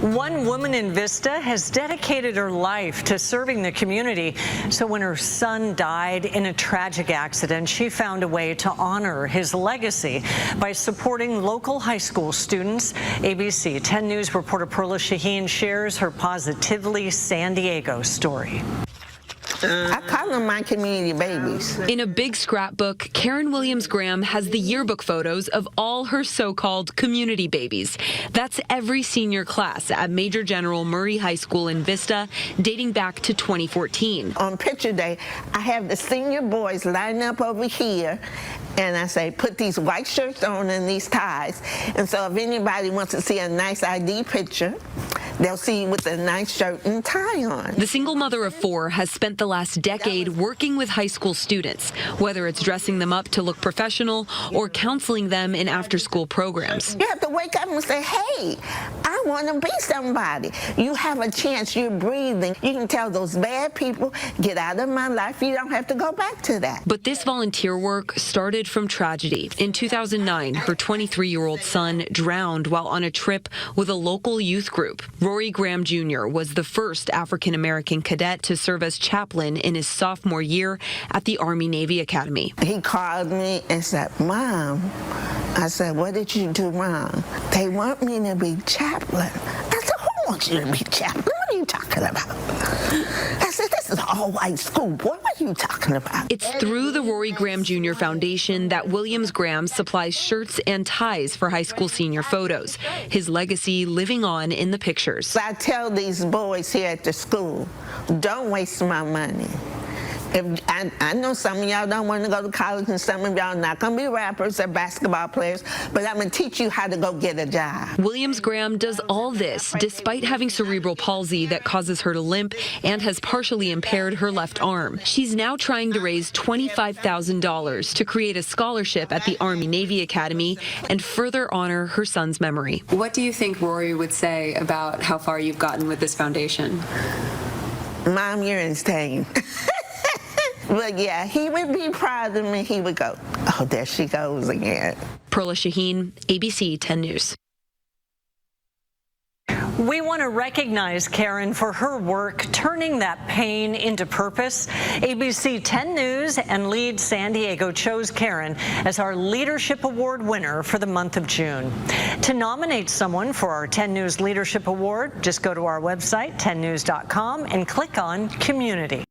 One woman in Vista has dedicated her life to serving the community. So when her son died in a tragic accident, she found a way to honor his legacy by supporting local high school students. ABC 10 News reporter Perla Shaheen shares her Positively San Diego story. I call them my community babies. In a big scrapbook, Karen Williams-Graham has the yearbook photos of all her so-called community babies. That's every senior class at Major General Murray High School in Vista, dating back to 2014. On picture day, I have the senior boys lined up over here, and I say, put these white shirts on and these ties. And so if anybody wants to see a nice ID picture, they'll see you with a nice shirt and tie on. The single mother of 4 has spent the last decade working with high school students, whether it's dressing them up to look professional or counseling them in after-school programs. You have to wake up and say, hey, I want to be somebody. You have a chance. You're breathing. You can tell those bad people, get out of my life. You don't have to go back to that. But this volunteer work started from tragedy. In 2009, her 23-year-old son drowned while on a trip with a local youth group. Rory Graham Jr. was the first African-American cadet to serve as chaplain in his sophomore year at the Army-Navy Academy. He called me and said, Mom, I said, what did you do wrong? They want me to be chaplain. I said, who wants you to be chaplain? What are you talking about? I said, this is an all-white school, boy. What are you talking about? It's through the Rory Graham Jr. Foundation that Williams-Graham supplies shirts and ties for high school senior photos, his legacy living on in the pictures. I tell these boys here at the school, don't waste my money. I know some of y'all don't want to go to college and some of y'all not going to be rappers or basketball players, but I'm going to teach you how to go get a job. Williams-Graham does all this despite having cerebral palsy that causes her to limp and has partially impaired her left arm. She's now trying to raise $25,000 to create a scholarship at the Army-Navy Academy and further honor her son's memory. What do you think Rory would say about how far you've gotten with this foundation? Mom, you're insane. But yeah, he would be proud of me. He would go, oh, there she goes again. Perla Shaheen, ABC 10 News. We want to recognize Karen for her work turning that pain into purpose. ABC 10 News and Lead San Diego chose Karen as our Leadership Award winner for the month of June. To nominate someone for our 10 News Leadership Award, just go to our website, 10news.com, and click on Community.